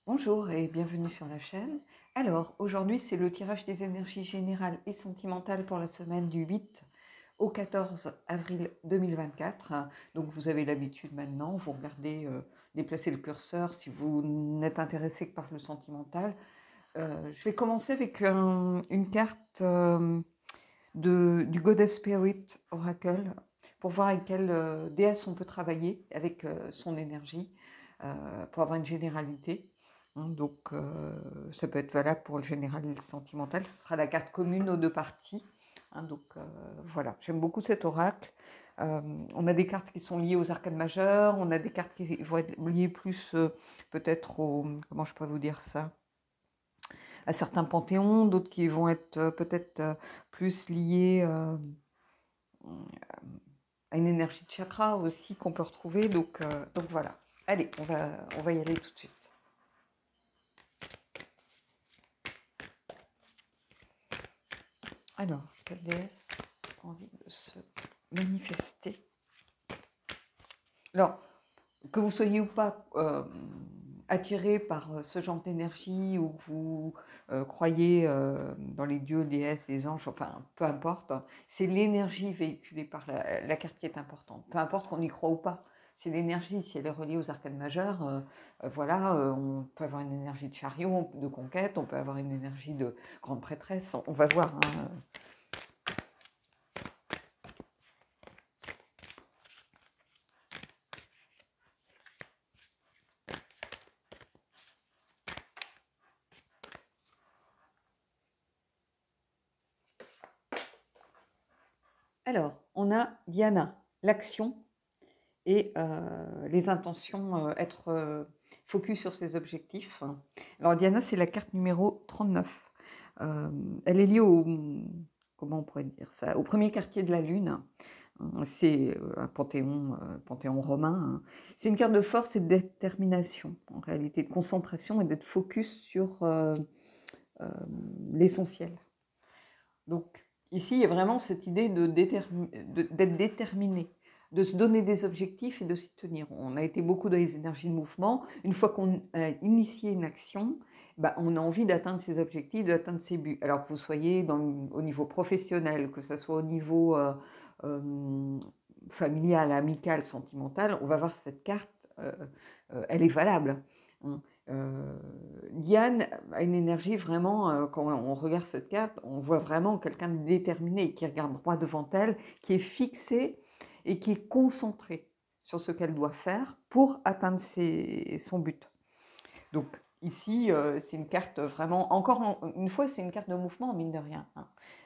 Bonjour et bienvenue sur la chaîne. Alors, aujourd'hui, c'est le tirage des énergies générales et sentimentales pour la semaine du 8 au 14 avril 2024. Donc, vous avez l'habitude maintenant, vous regardez, déplacez le curseur si vous n'êtes intéressé que par le sentimental. Je vais commencer avec une carte du Goddess Spirit Oracle pour voir avec quelle déesse on peut travailler avec son énergie pour avoir une généralité. Donc, ça peut être valable pour le général et le sentimental. Ce sera la carte commune aux deux parties. Donc, voilà, j'aime beaucoup cet oracle. On a des cartes qui sont liées aux arcanes majeurs, on a des cartes qui vont être liées plus peut-être au... Comment je pourrais vous dire ça? À certains panthéons, d'autres qui vont être peut-être plus liées à une énergie de chakra aussi qu'on peut retrouver. Donc voilà. Allez, on va y aller tout de suite. Alors, quelle déesse a envie de se manifester? Alors, que vous soyez ou pas attiré par ce genre d'énergie ou que vous croyez dans les dieux, déesses, les anges, enfin, peu importe, c'est l'énergie véhiculée par la carte qui est importante. Peu importe qu'on y croit ou pas. C'est l'énergie, si elle est reliée aux arcanes majeurs, voilà, on peut avoir une énergie de chariot, de conquête, on peut avoir une énergie de grande prêtresse, on va voir. Alors, on a Diana, l'action et les intentions, être focus sur ses objectifs. Alors, Diana, c'est la carte numéro 39. Elle est liée au, comment on pourrait dire ça, au premier quartier de la Lune. C'est un panthéon romain. C'est une carte de force et de détermination, en réalité, de concentration et d'être focus sur l'essentiel. Donc, ici, il y a vraiment cette idée d'être déterminé, de se donner des objectifs et de s'y tenir. On a été beaucoup dans les énergies de mouvement. Une fois qu'on a initié une action, bah, on a envie d'atteindre ses objectifs, d'atteindre ses buts. Alors que vous soyez au niveau professionnel, que ce soit au niveau euh, familial, amical, sentimental, on va voir cette carte, elle est valable. Diane a une énergie vraiment, quand on regarde cette carte, on voit vraiment quelqu'un de déterminé, qui regarde droit devant elle, qui est fixé et qui est concentré sur ce qu'elle doit faire pour atteindre son but. Donc ici, c'est une carte vraiment, encore une fois, c'est une carte de mouvement, mine de rien.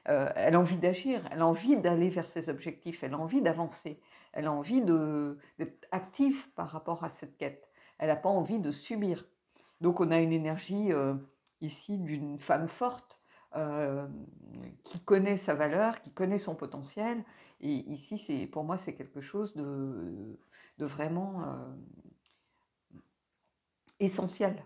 Elle a envie d'agir, elle a envie d'aller vers ses objectifs, elle a envie d'avancer, elle a envie d'être active par rapport à cette quête. Elle n'a pas envie de subir. Donc on a une énergie ici d'une femme forte euh, qui connaît sa valeur, qui connaît son potentiel. Et ici, pour moi, c'est quelque chose de vraiment essentiel.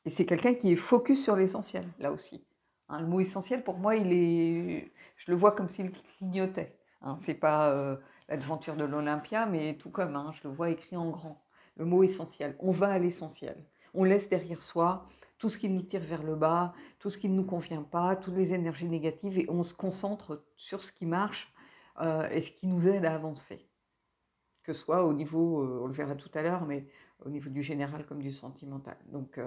Et c'est quelqu'un qui est focus sur l'essentiel, là aussi. Le mot essentiel, pour moi, je le vois comme s'il clignotait. C'est pas l'aventure de l'Olympia, mais tout comme, je le vois écrit en grand. Le mot essentiel. On va à l'essentiel. On laisse derrière soi tout ce qui nous tire vers le bas, tout ce qui ne nous convient pas, toutes les énergies négatives, et on se concentre sur ce qui marche et ce qui nous aide à avancer. Que ce soit au niveau, on le verra tout à l'heure, mais au niveau du général comme du sentimental. Donc,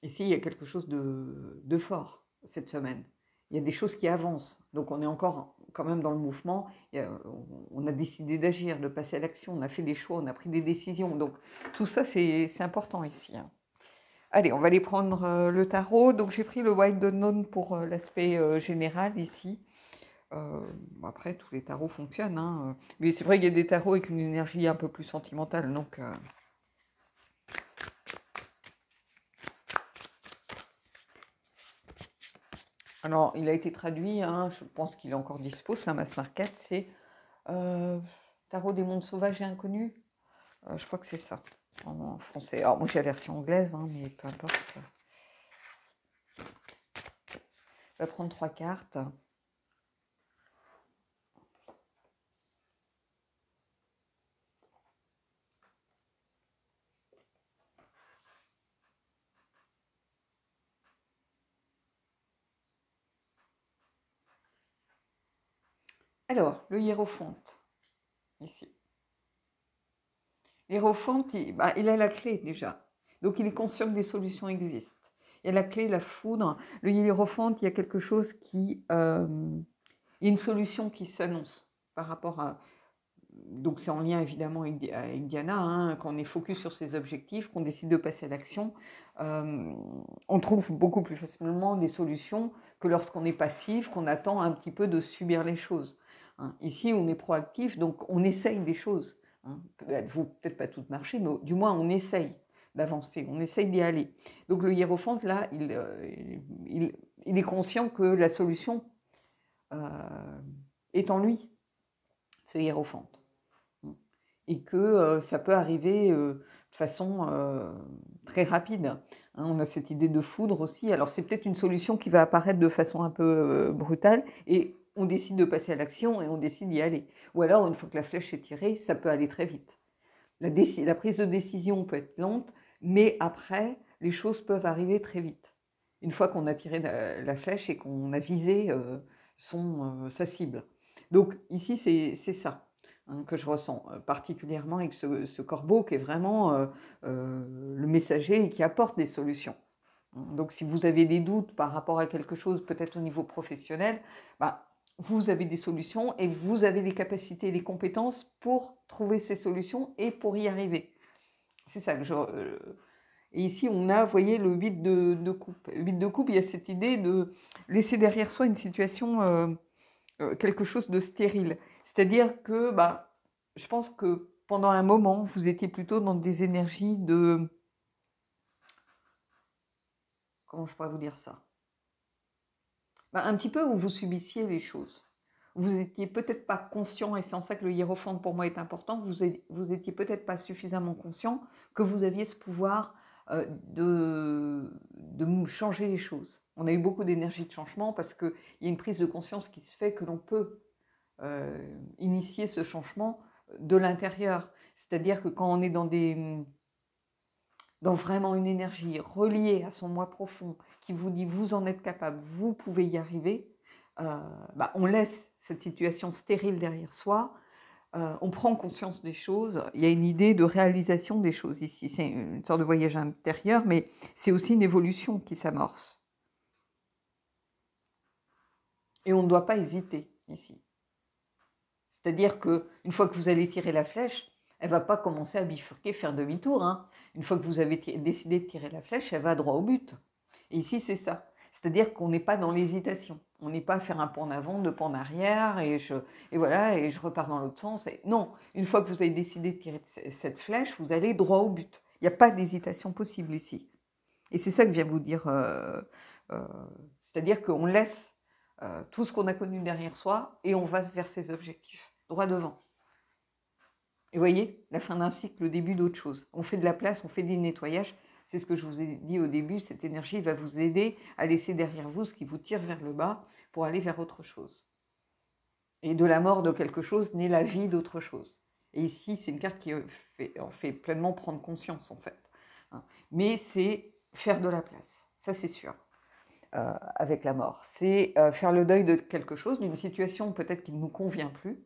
ici, il y a quelque chose de fort cette semaine. Il y a des choses qui avancent. Donc, on est encore quand même dans le mouvement. On a décidé d'agir, de passer à l'action. On a fait des choix, on a pris des décisions. Donc, tout ça, c'est important ici. Allez, on va aller prendre le tarot. Donc, j'ai pris le White Unknown pour l'aspect général ici. Après, tous les tarots fonctionnent. Mais c'est vrai qu'il y a des tarots avec une énergie un peu plus sentimentale. Donc, alors, il a été traduit, je pense qu'il est encore dispo, c'est un mass market, c'est Tarot des mondes sauvages et inconnus. Je crois que c'est ça, en français. Alors, moi, j'ai la version anglaise, mais peu importe. On va prendre 3 cartes. Alors, le hiérophante, ici. L'hiérophante, il a la clé déjà. Donc, il est conscient que des solutions existent. Il y a la clé, la foudre. Le hiérophante, il y a quelque chose qui... il y a une solution qui s'annonce par rapport à... Donc, c'est en lien évidemment avec Diana, hein, quand on est focus sur ses objectifs, qu'on décide de passer à l'action, on trouve beaucoup plus facilement des solutions que lorsqu'on est passif, qu'on attend un petit peu de subir les choses. Hein. Ici, on est proactif, donc on essaye des choses. Hein. Elles ne vont peut-être pas toutes marcher, mais du moins on essaye d'avancer, on essaye d'y aller. Donc le hiérophante, là, il est conscient que la solution est en lui, ce hiérophante. Et que ça peut arriver de façon très rapide. Hein, on a cette idée de foudre aussi. Alors c'est peut-être une solution qui va apparaître de façon un peu brutale et on décide de passer à l'action et on décide d'y aller. Ou alors une fois que la flèche est tirée, ça peut aller très vite. La prise de décision peut être lente, mais après, les choses peuvent arriver très vite. Une fois qu'on a tiré la flèche et qu'on a visé sa cible. Donc ici, c'est ça. Hein, que je ressens particulièrement avec ce corbeau qui est vraiment le messager et qui apporte des solutions. Donc si vous avez des doutes par rapport à quelque chose, peut-être au niveau professionnel, vous avez des solutions et vous avez les capacités et les compétences pour trouver ces solutions et pour y arriver. C'est ça que et ici, on a, vous voyez, le 8 de coupe. Le 8 de coupe, il y a cette idée de laisser derrière soi une situation... quelque chose de stérile. C'est-à-dire que je pense que pendant un moment, vous étiez plutôt dans des énergies de... Comment je pourrais vous dire ça? Un petit peu où vous subissiez les choses. Vous n'étiez peut-être pas conscient, et c'est en ça que le hiérophante pour moi est important, vous étiez peut-être pas suffisamment conscient que vous aviez ce pouvoir de changer les choses. On a eu beaucoup d'énergie de changement parce qu'il y a une prise de conscience qui se fait que l'on peut initier ce changement de l'intérieur. C'est-à-dire que quand on est dans vraiment une énergie reliée à son moi profond, qui vous dit vous en êtes capable, vous pouvez y arriver, on laisse cette situation stérile derrière soi, on prend conscience des choses, il y a une idée de réalisation des choses ici, c'est une sorte de voyage intérieur, mais c'est aussi une évolution qui s'amorce. Et on ne doit pas hésiter ici. C'est-à-dire qu'une fois que vous allez tirer la flèche, elle ne va pas commencer à bifurquer, faire demi-tour. Hein. Une fois que vous avez décidé de tirer la flèche, elle va droit au but. Et ici, c'est ça. C'est-à-dire qu'on n'est pas dans l'hésitation. On n'est pas à faire un pas en avant, deux pas en arrière, et je repars dans l'autre sens. Non, une fois que vous avez décidé de tirer cette flèche, vous allez droit au but. Il n'y a pas d'hésitation possible ici. Et c'est ça que vient vous dire. C'est-à-dire qu'on laisse tout ce qu'on a connu derrière soi et on va vers ses objectifs, droit devant. Et vous voyez, la fin d'un cycle, le début d'autre chose. On fait de la place, on fait du nettoyage. C'est ce que je vous ai dit au début, cette énergie va vous aider à laisser derrière vous ce qui vous tire vers le bas pour aller vers autre chose. Et de la mort de quelque chose naît la vie d'autre chose. Et ici, c'est une carte qui en fait pleinement prendre conscience, en fait. Mais c'est faire de la place, ça c'est sûr. Avec la mort. C'est faire le deuil de quelque chose, d'une situation peut-être qui ne nous convient plus.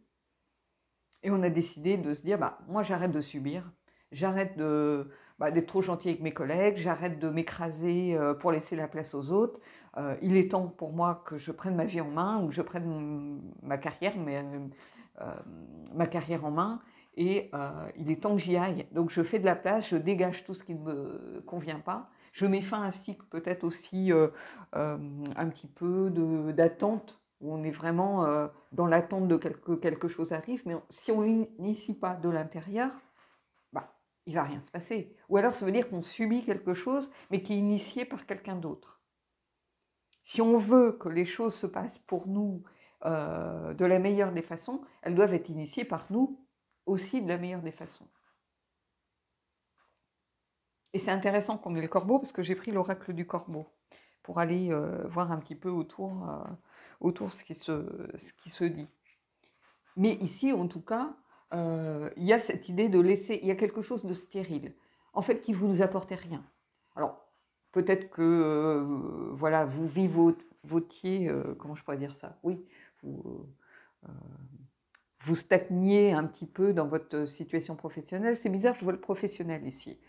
Et on a décidé de se dire, moi j'arrête de subir, j'arrête d'être trop gentil avec mes collègues, j'arrête de m'écraser pour laisser la place aux autres. Il est temps pour moi que je prenne ma vie en main, ou que je prenne ma carrière en main, et il est temps que j'y aille. Donc je fais de la place, je dégage tout ce qui ne me convient pas. Je mets fin à un cycle peut-être aussi un petit peu d'attente, où on est vraiment dans l'attente de quelque chose arrive, mais si on ne l'initie pas de l'intérieur, il ne va rien se passer. Ou alors ça veut dire qu'on subit quelque chose, mais qui est initié par quelqu'un d'autre. Si on veut que les choses se passent pour nous de la meilleure des façons, elles doivent être initiées par nous aussi de la meilleure des façons. Et c'est intéressant qu'on ait le corbeau, parce que j'ai pris l'oracle du corbeau pour aller voir un petit peu autour ce qui se dit. Mais ici, en tout cas, il y a cette idée de laisser, il y a quelque chose de stérile, en fait, qui vous apportait rien. Alors, peut-être que, vous vivotiez, comment je pourrais dire ça? Oui, vous stagniez un petit peu dans votre situation professionnelle. C'est bizarre, je vois le professionnel ici.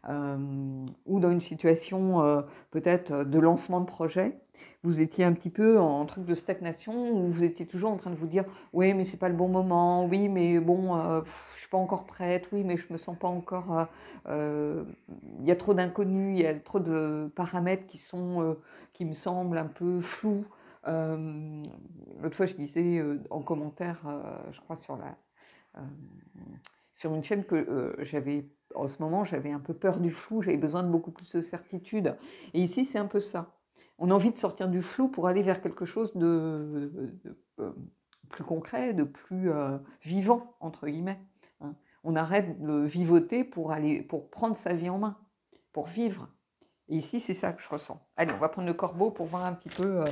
Ou dans une situation peut-être de lancement de projet, vous étiez un petit peu en truc de stagnation où vous étiez toujours en train de vous dire oui mais c'est pas le bon moment, oui mais bon je suis pas encore prête, oui mais je me sens pas encore, il y a trop d'inconnus, il y a trop de paramètres qui me semblent un peu flous. L'autre fois je disais en commentaire, je crois euh, sur une chaîne que j'avais, en ce moment, j'avais un peu peur du flou, j'avais besoin de beaucoup plus de certitude. Et ici, c'est un peu ça. On a envie de sortir du flou pour aller vers quelque chose de plus concret, de plus vivant, entre guillemets. Hein. On arrête de vivoter pour prendre sa vie en main, pour vivre. Et ici, c'est ça que je ressens. Allez, on va prendre le corbeau pour voir un petit peu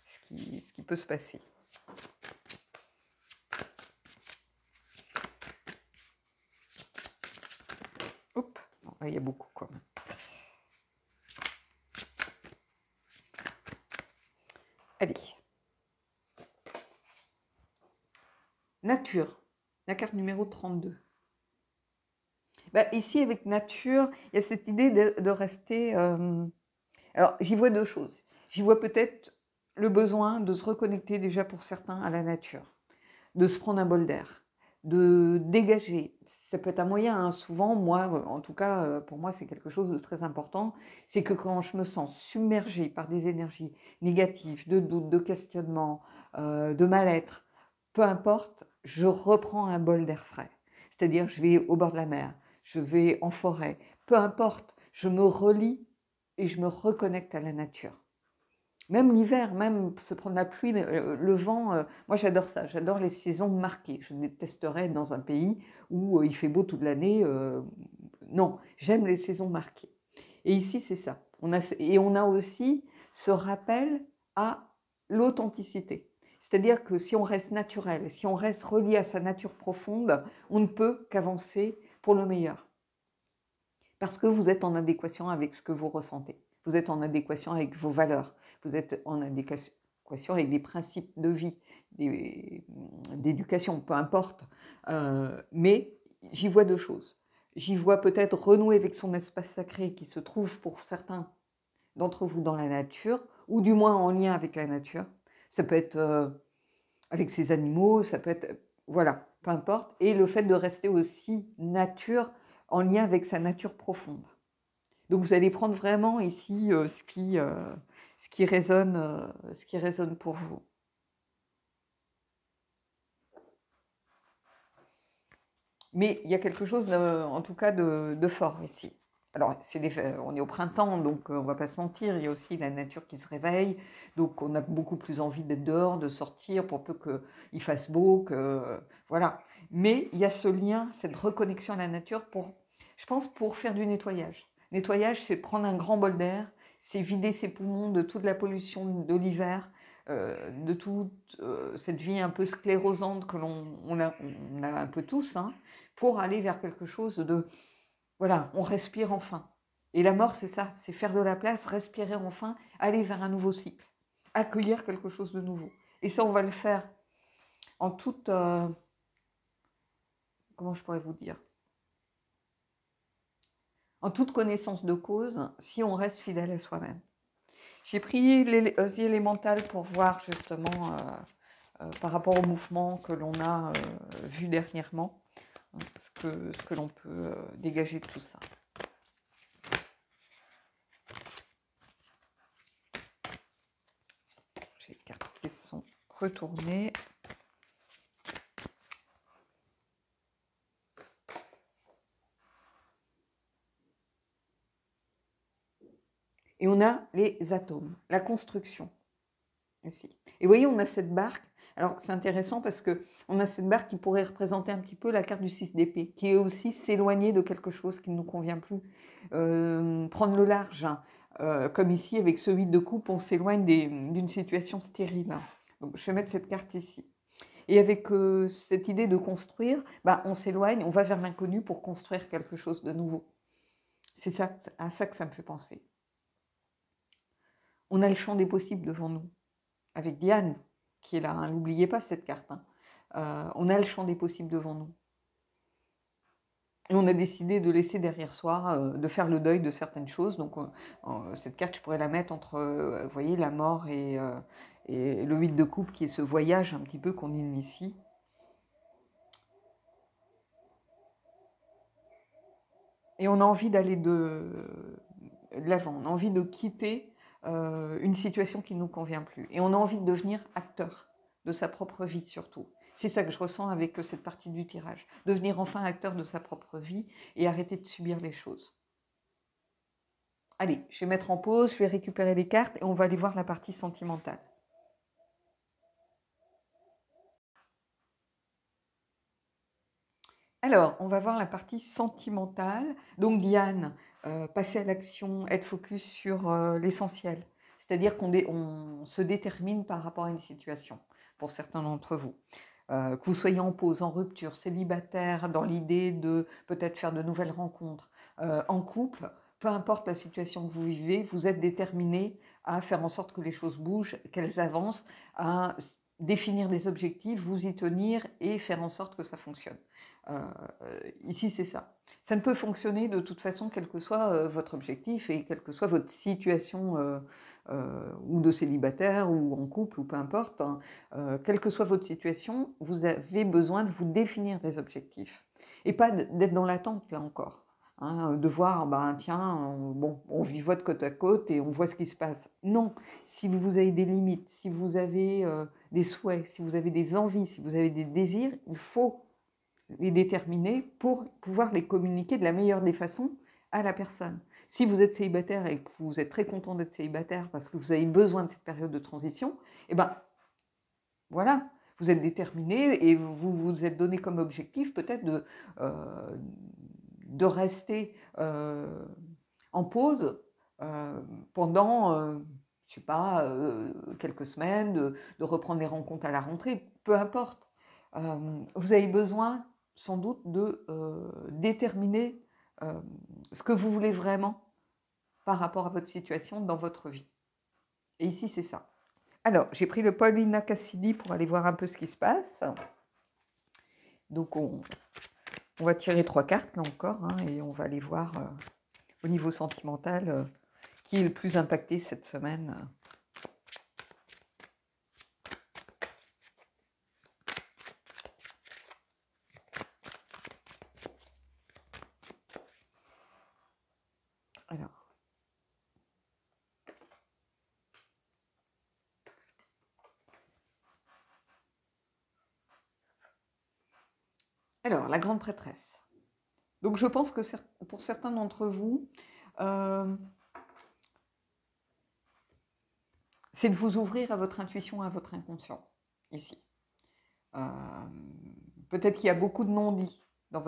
ce qui peut se passer. Hop, bon, là, il y a beaucoup quand même. Allez. Nature, la carte numéro 32. Ben, ici, avec nature, il y a cette idée de rester... Alors, j'y vois deux choses. J'y vois peut-être le besoin de se reconnecter déjà pour certains à la nature, de se prendre un bol d'air, de dégager. Ça peut être un moyen, hein. Souvent, moi, en tout cas, pour moi, c'est quelque chose de très important. C'est que quand je me sens submergée par des énergies négatives, de doute, de questionnement, de mal-être, peu importe, je reprends un bol d'air frais. C'est-à-dire, je vais au bord de la mer, je vais en forêt, peu importe, je me relie et je me reconnecte à la nature. Même l'hiver, même se prendre la pluie, le vent, moi j'adore ça, j'adore les saisons marquées. Je détesterais être dans un pays où il fait beau toute l'année. Non, j'aime les saisons marquées. Et ici, c'est ça. On a aussi ce rappel à l'authenticité. C'est-à-dire que si on reste naturel, si on reste relié à sa nature profonde, on ne peut qu'avancer pour le meilleur. Parce que vous êtes en adéquation avec ce que vous ressentez. Vous êtes en adéquation avec vos valeurs. Vous êtes en adéquation avec des principes de vie, d'éducation, peu importe. Mais j'y vois deux choses. J'y vois peut-être renouer avec son espace sacré qui se trouve pour certains d'entre vous dans la nature, ou du moins en lien avec la nature. Ça peut être avec ses animaux, ça peut être... Voilà, peu importe. Et le fait de rester aussi nature en lien avec sa nature profonde. Donc vous allez prendre vraiment ici ce qui résonne pour vous. Mais il y a quelque chose, en tout cas, de fort ici. Alors, on est au printemps, donc on ne va pas se mentir, il y a aussi la nature qui se réveille, donc on a beaucoup plus envie d'être dehors, de sortir pour peu qu'il fasse beau, voilà. Mais il y a ce lien, cette reconnexion à la nature je pense, pour faire du nettoyage. Nettoyage, c'est prendre un grand bol d'air, c'est vider ses poumons de toute la pollution de l'hiver, de toute cette vie un peu sclérosante que on a un peu tous, hein, pour aller vers quelque chose de... Voilà, on respire enfin. Et la mort, c'est ça, c'est faire de la place, respirer enfin, aller vers un nouveau cycle, accueillir quelque chose de nouveau. Et ça, on va le faire en toute... comment je pourrais vous dire? En toute connaissance de cause, si on reste fidèle à soi-même. J'ai pris les élémentales pour voir justement par rapport au mouvement que l'on a vu dernièrement, ce que l'on peut dégager de tout ça. J'ai les cartes qui sont retournées. Et on a les atomes, la construction. Ici. Et vous voyez, on a cette barque. Alors, c'est intéressant parce qu'on a cette barque qui pourrait représenter un petit peu la carte du 6 d'épée, qui est aussi s'éloigner de quelque chose qui ne nous convient plus. Prendre le large, hein. Comme ici, avec ce 8 de coupe, on s'éloigne d'une situation stérile. Hein. Donc, je vais mettre cette carte ici. Et avec cette idée de construire, bah, on s'éloigne, on va vers l'inconnu pour construire quelque chose de nouveau. C'est ça, à ça que ça me fait penser. On a le champ des possibles devant nous. Avec Diane, qui est là, hein, n'oubliez pas cette carte. Hein. On a le champ des possibles devant nous. Et on a décidé de laisser derrière soi, de faire le deuil de certaines choses. Donc, cette carte, je pourrais la mettre entre, vous voyez, la mort et le 8 de coupe, qui est ce voyage un petit peu qu'on initie. Et on a envie d'aller de l'avant, on a envie de quitter une situation qui ne nous convient plus. Et on a envie de devenir acteur de sa propre vie surtout. C'est ça que je ressens avec cette partie du tirage. Devenir enfin acteur de sa propre vie et arrêter de subir les choses. Allez, je vais mettre en pause, je vais récupérer les cartes et on va aller voir la partie sentimentale. Alors, on va voir la partie sentimentale. Donc, Diane, passer à l'action, être focus sur l'essentiel. C'est-à-dire qu'on se détermine par rapport à une situation, pour certains d'entre vous. Que vous soyez en pause, en rupture, célibataire, dans l'idée de peut-être faire de nouvelles rencontres, en couple, peu importe la situation que vous vivez, vous êtes déterminé à faire en sorte que les choses bougent, qu'elles avancent, à définir des objectifs, vous y tenir et faire en sorte que ça fonctionne. Ici, c'est ça. Ça ne peut fonctionner de toute façon, quel que soit votre objectif et quelle que soit votre situation ou de célibataire ou en couple ou peu importe. Hein, quelle que soit votre situation, vous avez besoin de vous définir des objectifs et pas d'être dans l'attente là encore. Hein, de voir, ben, tiens, bon, on vivote côte à côte et on voit ce qui se passe. Non, si vous avez des limites, si vous avez des souhaits, si vous avez des envies, si vous avez des désirs, il faut les déterminer pour pouvoir les communiquer de la meilleure des façons à la personne. Si vous êtes célibataire et que vous êtes très content d'être célibataire parce que vous avez besoin de cette période de transition, eh ben voilà, vous êtes déterminé et vous vous êtes donné comme objectif peut-être de rester en pause pendant, je sais pas, quelques semaines, de reprendre les rencontres à la rentrée, peu importe. Vous avez besoin sans doute de déterminer ce que vous voulez vraiment par rapport à votre situation dans votre vie. Et ici, c'est ça. Alors, j'ai pris le Paulina Cassidy pour aller voir un peu ce qui se passe. Donc, on va tirer 3 cartes, là encore, hein, et on va aller voir au niveau sentimental qui est le plus impacté cette semaine. Alors, la grande prêtresse. Donc, je pense que pour certains d'entre vous, c'est de vous ouvrir à votre intuition, à votre inconscient, ici. Peut-être qu'il y a beaucoup de non-dits dans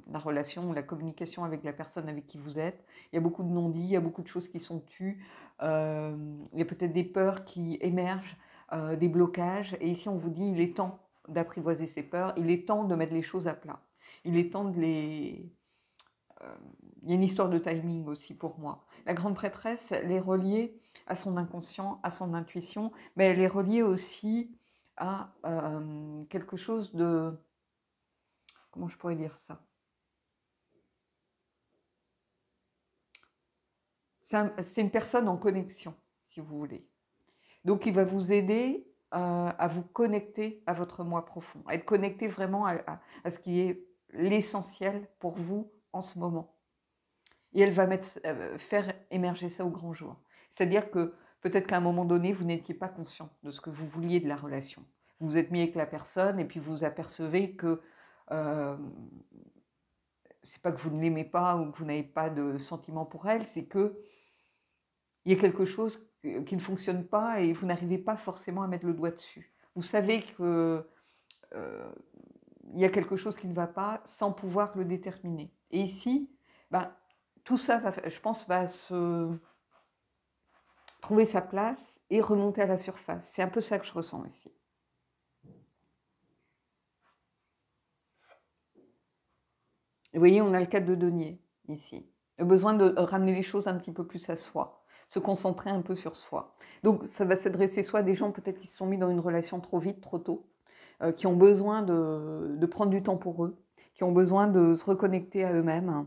la relation, la communication avec la personne avec qui vous êtes. Il y a beaucoup de non-dits, il y a beaucoup de choses qui sont tues. Il y a peut-être des peurs qui émergent, des blocages. Et ici, on vous dit, il est temps d'apprivoiser ces peurs. Il est temps de mettre les choses à plat. Il est temps de les... il y a une histoire de timing aussi pour moi. La grande prêtresse, elle est reliée à son inconscient, à son intuition, mais elle est reliée aussi à quelque chose de... Comment je pourrais dire ça? C'est une personne en connexion, si vous voulez. Donc, il va vous aider à vous connecter à votre moi profond, à être connecté vraiment à ce qui est l'essentiel pour vous en ce moment. Et elle va faire émerger ça au grand jour. C'est-à-dire que peut-être qu'à un moment donné, vous n'étiez pas conscient de ce que vous vouliez de la relation. Vous vous êtes mis avec la personne et puis vous apercevez que c'est pas que vous ne l'aimez pas ou que vous n'avez pas de sentiment pour elle, c'est que il y a quelque chose qui ne fonctionne pas et vous n'arrivez pas forcément à mettre le doigt dessus. Vous savez que il y a quelque chose qui ne va pas sans pouvoir le déterminer. Et ici, ben, tout ça, je pense, va se trouver sa place et remonter à la surface. C'est un peu ça que je ressens ici. Vous voyez, on a le cadre de denier ici. Le besoin de ramener les choses un petit peu plus à soi, se concentrer un peu sur soi. Donc, ça va s'adresser soit à des gens peut-être qui se sont mis dans une relation trop vite, trop tôt, qui ont besoin de prendre du temps pour eux, qui ont besoin de se reconnecter à eux-mêmes.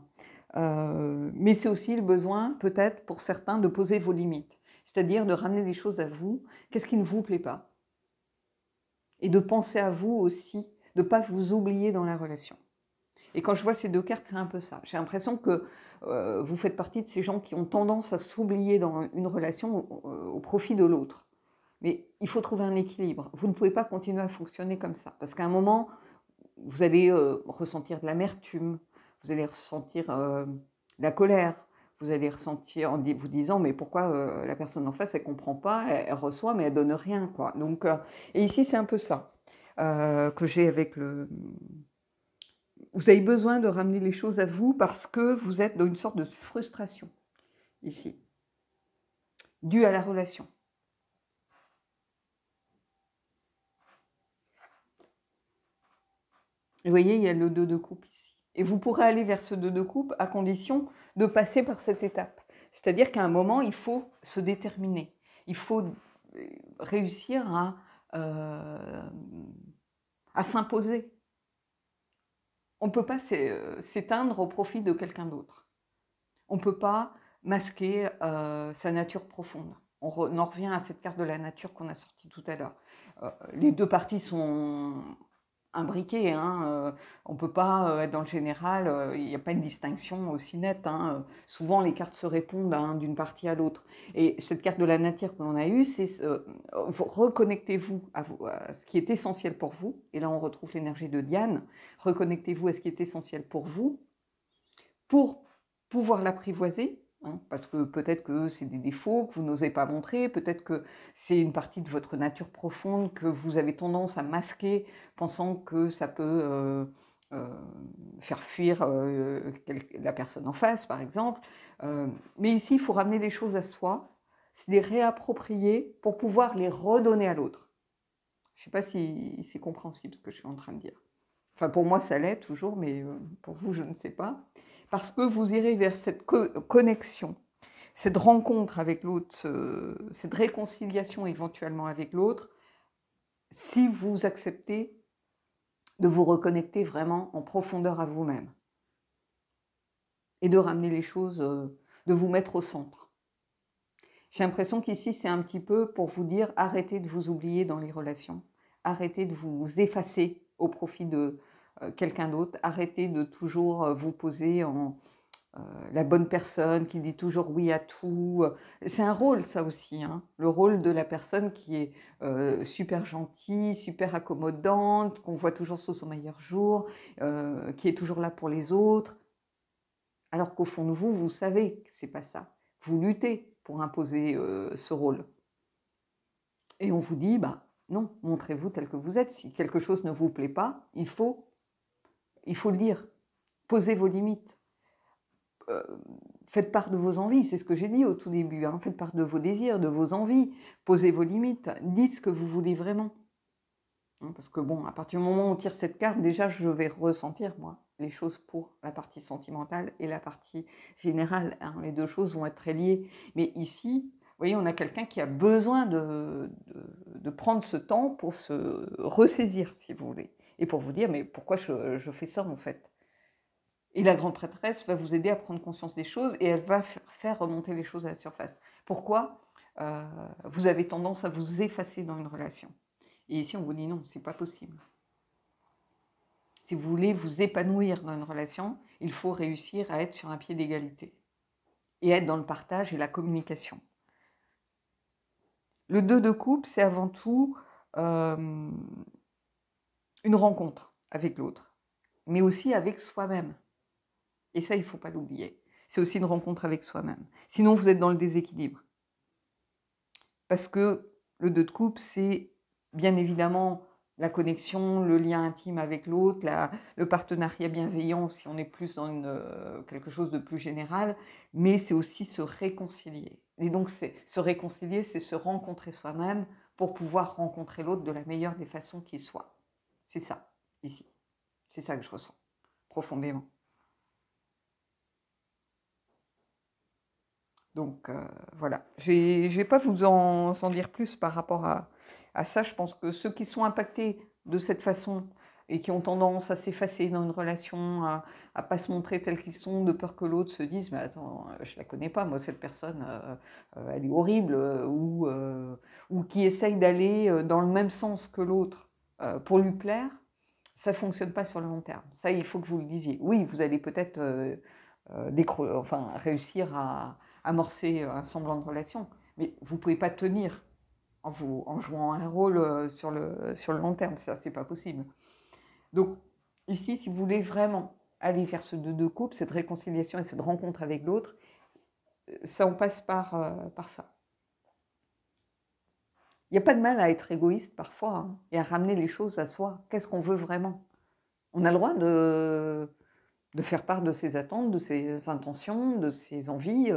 Mais c'est aussi le besoin, peut-être pour certains, de poser vos limites, c'est-à-dire de ramener des choses à vous, qu'est-ce qui ne vous plaît pas, et de penser à vous aussi, de ne pas vous oublier dans la relation. Et quand je vois ces deux cartes, c'est un peu ça. J'ai l'impression que vous faites partie de ces gens qui ont tendance à s'oublier dans une relation au profit de l'autre. Mais il faut trouver un équilibre. Vous ne pouvez pas continuer à fonctionner comme ça. Parce qu'à un moment, vous allez ressentir de l'amertume, vous allez ressentir de la colère, vous allez ressentir en vous disant mais pourquoi la personne en face, elle ne comprend pas, elle reçoit mais elle ne donne rien, quoi. Donc, et ici, c'est un peu ça que j'ai avec le... Vous avez besoin de ramener les choses à vous parce que vous êtes dans une sorte de frustration, ici, due à la relation. Vous voyez, il y a le 2 de coupe ici. Et vous pourrez aller vers ce 2 de coupe à condition de passer par cette étape. C'est-à-dire qu'à un moment, il faut se déterminer. Il faut réussir à s'imposer. On ne peut pas s'éteindre au profit de quelqu'un d'autre. On ne peut pas masquer sa nature profonde. On en revient à cette carte de la nature qu'on a sortie tout à l'heure. Les deux parties sont imbriquées. Hein. On ne peut pas être dans le général, il n'y a pas une distinction aussi nette. Hein. Souvent, les cartes se répondent hein, d'une partie à l'autre. Et cette carte de la nature que l'on a eue, c'est reconnectez-vous à ce qui est essentiel pour vous. Et là, on retrouve l'énergie de Diane. Reconnectez-vous à ce qui est essentiel pour vous pour pouvoir l'apprivoiser, hein, parce que peut-être que c'est des défauts que vous n'osez pas montrer, peut-être que c'est une partie de votre nature profonde que vous avez tendance à masquer, pensant que ça peut faire fuir la personne en face, par exemple. Mais ici, il faut ramener les choses à soi, c'est les réapproprier pour pouvoir les redonner à l'autre. Je ne sais pas si c'est compréhensible ce que je suis en train de dire. Enfin, pour moi, ça l'est toujours, mais pour vous, je ne sais pas. Parce que vous irez vers cette connexion, cette rencontre avec l'autre, cette réconciliation éventuellement avec l'autre, si vous acceptez de vous reconnecter vraiment en profondeur à vous-même et de ramener les choses, de vous mettre au centre. J'ai l'impression qu'ici, c'est un petit peu pour vous dire arrêtez de vous oublier dans les relations, arrêtez de vous effacer au profit de quelqu'un d'autre, arrêtez de toujours vous poser en la bonne personne qui dit toujours oui à tout. C'est un rôle, ça aussi, hein, le rôle de la personne qui est super gentille, super accommodante, qu'on voit toujours sous son meilleur jour, qui est toujours là pour les autres. Alors qu'au fond de vous, vous savez que c'est pas ça. Vous luttez pour imposer ce rôle. Et on vous dit, bah non, montrez-vous tel que vous êtes. Si quelque chose ne vous plaît pas, il faut le dire. Posez vos limites. Faites part de vos envies, c'est ce que j'ai dit au tout début. Hein. Faites part de vos désirs, de vos envies. Posez vos limites. Dites ce que vous voulez vraiment. Hein, parce que bon, à partir du moment où on tire cette carte, déjà, je vais ressentir, moi, les choses pour la partie sentimentale et la partie générale. Hein. Les deux choses vont être très liées. Mais ici, vous voyez, on a quelqu'un qui a besoin de prendre ce temps pour se ressaisir, si vous voulez. Et pour vous dire, mais pourquoi je fais ça, en fait? Et la grande prêtresse va vous aider à prendre conscience des choses et elle va faire remonter les choses à la surface. Pourquoi vous avez tendance à vous effacer dans une relation? Et ici, on vous dit non, c'est pas possible. Si vous voulez vous épanouir dans une relation, il faut réussir à être sur un pied d'égalité et être dans le partage et la communication. Le 2 de coupe, c'est avant tout une rencontre avec l'autre, mais aussi avec soi-même. Et ça, il ne faut pas l'oublier. C'est aussi une rencontre avec soi-même. Sinon, vous êtes dans le déséquilibre. Parce que le 2 de coupe, c'est bien évidemment la connexion, le lien intime avec l'autre, le partenariat bienveillant, si on est plus dans quelque chose de plus général, mais c'est aussi se réconcilier. Et donc, se réconcilier, c'est se rencontrer soi-même pour pouvoir rencontrer l'autre de la meilleure des façons qui soit. C'est ça, ici. C'est ça que je ressens, profondément. Donc voilà, je ne vais pas vous en dire plus par rapport à ça. Je pense que ceux qui sont impactés de cette façon et qui ont tendance à s'effacer dans une relation, à ne pas se montrer tels qu'ils sont, de peur que l'autre se dise « mais attends, je ne la connais pas, moi cette personne, elle est horrible », ou qui essaye d'aller dans le même sens que l'autre pour lui plaire, ça ne fonctionne pas sur le long terme. Ça, il faut que vous le disiez. Oui, vous allez peut-être réussir à amorcer un semblant de relation, mais vous ne pouvez pas tenir en jouant un rôle sur le long terme. Ça, c'est pas possible. Donc, ici, si vous voulez vraiment aller vers ce deux couple, cette réconciliation et cette rencontre avec l'autre, ça en passe par ça. Il n'y a pas de mal à être égoïste parfois hein, et à ramener les choses à soi. Qu'est-ce qu'on veut vraiment? On a le droit de faire part de ses attentes, de ses intentions, de ses envies,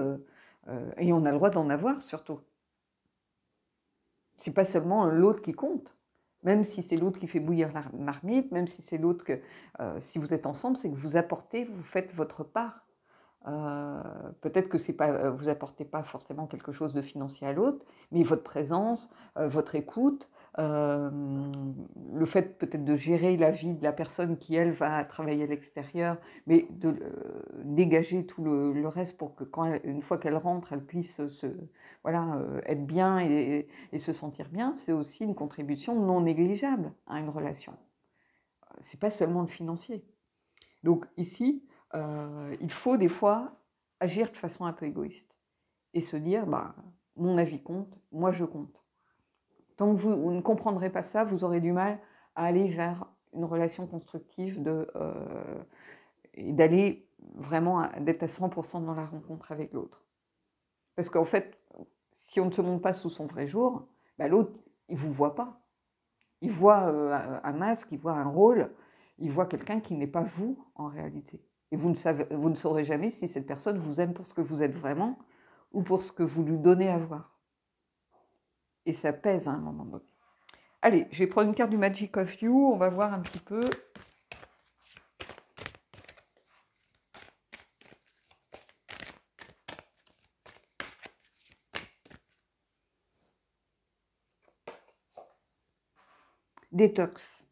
et on a le droit d'en avoir surtout. C'est pas seulement l'autre qui compte, même si c'est l'autre qui fait bouillir la marmite, même si c'est l'autre que, si vous êtes ensemble, c'est que vous apportez, vous faites votre part. Peut-être que c'est pas, vous apportez pas forcément quelque chose de financier à l'autre, mais votre présence, votre écoute, le fait peut-être de gérer la vie de la personne qui, elle, va travailler à l'extérieur, mais de dégager tout le reste pour que, une fois qu'elle rentre, elle puisse être bien et se sentir bien, c'est aussi une contribution non négligeable à une relation. C'est pas seulement le financier. Donc ici, il faut des fois agir de façon un peu égoïste et se dire, bah, mon avis compte, moi je compte. Tant que vous ne comprendrez pas ça, vous aurez du mal à aller vers une relation constructive et d'aller vraiment, d'être à 100% dans la rencontre avec l'autre. Parce qu'en fait, si on ne se montre pas sous son vrai jour, bah, l'autre, il ne vous voit pas. Il voit un masque, il voit un rôle, il voit quelqu'un qui n'est pas vous en réalité. Et vous ne saurez jamais si cette personne vous aime pour ce que vous êtes vraiment ou pour ce que vous lui donnez à voir. Et ça pèse à un moment donné. Allez, je vais prendre une carte du Magic of You, on va voir un petit peu. Détox.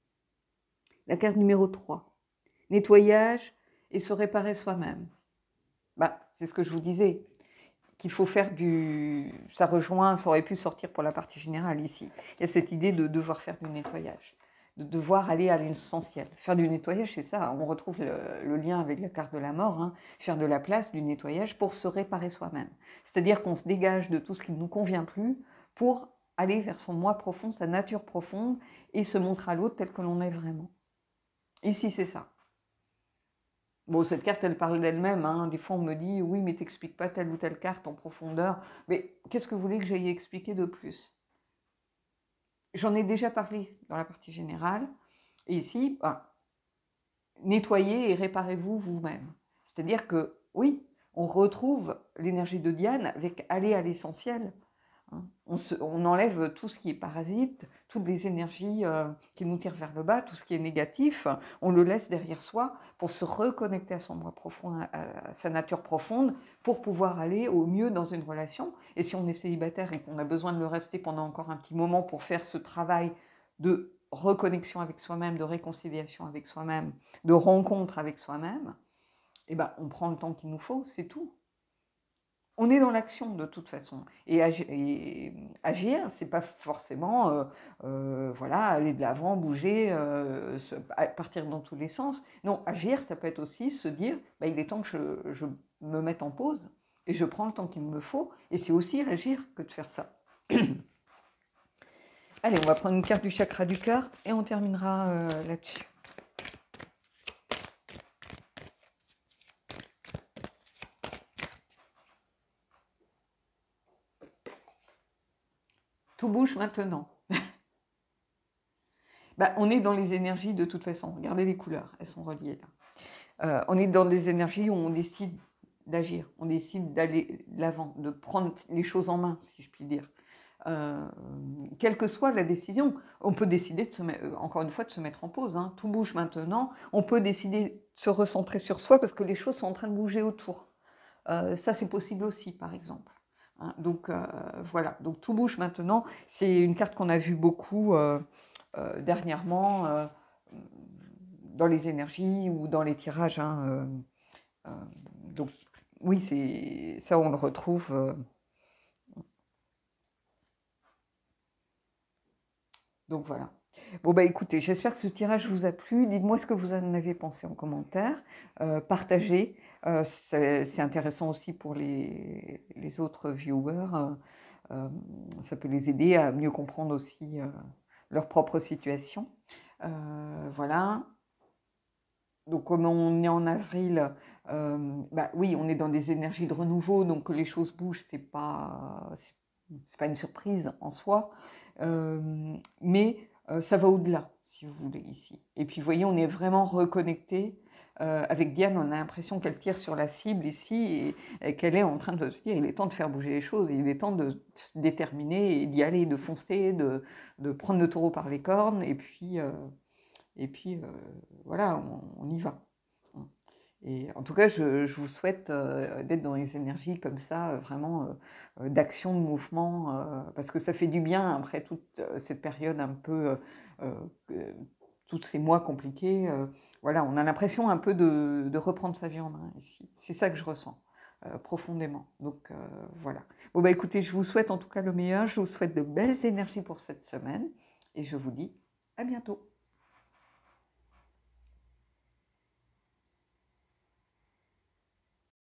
La carte numéro 3. Nettoyage et se réparer soi-même. Bah, c'est ce que je vous disais, qu'il faut faire du... Ça rejoint, ça aurait pu sortir pour la partie générale ici. Il y a cette idée de devoir faire du nettoyage, de devoir aller à l'essentiel. Faire du nettoyage, c'est ça, on retrouve le lien avec la carte de la mort, hein, faire de la place, du nettoyage pour se réparer soi-même. C'est-à-dire qu'on se dégage de tout ce qui ne nous convient plus pour aller vers son moi profond, sa nature profonde, et se montrer à l'autre tel que l'on est vraiment. Ici, c'est ça. Bon, cette carte, elle parle d'elle-même. Hein. Des fois, on me dit, oui, mais t'expliques pas telle ou telle carte en profondeur. Mais qu'est-ce que vous voulez que j'aille expliquer de plus? J'en ai déjà parlé dans la partie générale. Et ici, nettoyez et réparez-vous vous-même. C'est-à-dire que, oui, on retrouve l'énergie de Diane avec aller à l'essentiel. On enlève tout ce qui est parasite, toutes les énergies qui nous tirent vers le bas, tout ce qui est négatif, on le laisse derrière soi pour se reconnecter à son moi profond, à sa nature profonde, pour pouvoir aller au mieux dans une relation. Et si on est célibataire et qu'on a besoin de le rester pendant encore un petit moment pour faire ce travail de reconnexion avec soi-même, de réconciliation avec soi-même, de rencontre avec soi-même, eh ben, on prend le temps qu'il nous faut, c'est tout. On est dans l'action de toute façon. Et agir, c'est pas forcément aller de l'avant, bouger, partir dans tous les sens. Non, agir, ça peut être aussi se dire, il est temps que je me mette en pause et je prends le temps qu'il me faut. Et c'est aussi agir que de faire ça. Allez, on va prendre une carte du chakra du cœur et on terminera là-dessus. Tout bouge maintenant. On est dans les énergies de toute façon. Regardez les couleurs, elles sont reliées là. On est dans des énergies où on décide d'agir, on décide d'aller de l'avant, de prendre les choses en main, si je puis dire. Quelle que soit la décision, on peut décider, encore une fois, de se mettre en pause. Hein. Tout bouge maintenant. On peut décider de se recentrer sur soi parce que les choses sont en train de bouger autour. Ça, c'est possible aussi, par exemple. Hein, donc, voilà. Donc, tout bouge maintenant. C'est une carte qu'on a vue beaucoup dernièrement dans les énergies ou dans les tirages. Hein, donc oui, ça on le retrouve. Donc voilà. Bon bah écoutez, j'espère que ce tirage vous a plu. Dites-moi ce que vous en avez pensé en commentaire. Partagez. C'est intéressant aussi pour les autres viewers. Ça peut les aider à mieux comprendre aussi leur propre situation. Voilà. Donc comme on est en avril, bah oui, on est dans des énergies de renouveau, donc que les choses bougent, c'est pas une surprise en soi, mais ça va au-delà, si vous voulez, ici. Et puis vous voyez, on est vraiment reconnecté. Avec Diane, on a l'impression qu'elle tire sur la cible ici et qu'elle est en train de se dire, il est temps de faire bouger les choses, il est temps de se déterminer et d'y aller, de foncer, de prendre le taureau par les cornes et puis voilà, on y va. Et en tout cas, je vous souhaite d'être dans les énergies comme ça, vraiment d'action, de mouvement, parce que ça fait du bien après toute cette période un peu, tous ces mois compliqués. Voilà, on a l'impression un peu de reprendre sa vie en main ici. C'est ça que je ressens profondément. Donc voilà. Bon, bah écoutez, je vous souhaite en tout cas le meilleur. Je vous souhaite de belles énergies pour cette semaine et je vous dis à bientôt.